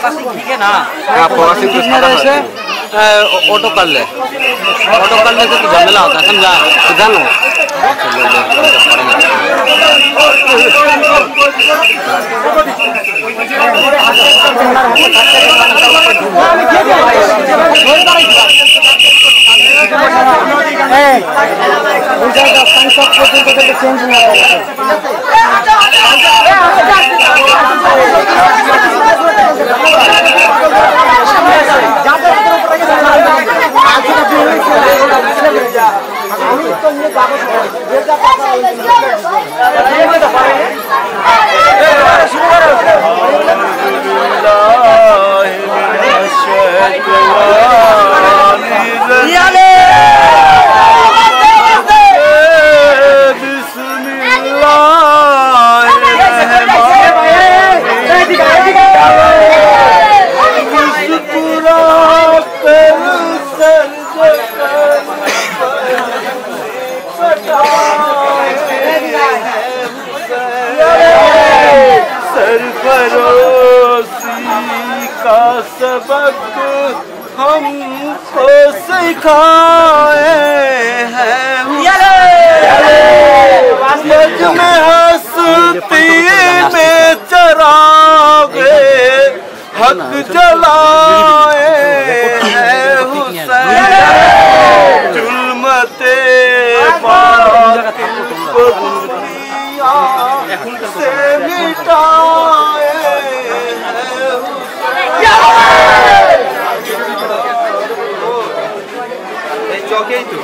ठीक है ना? ऑटो कर ले, ऑटो करने से तो झमेला होता है, समझा? किधर लो? सबक हमको सिखाए हैं मज में हंसती में चरागे हक जलाए हैं हुसैन जुल्मते से मिटाए चौके ही तो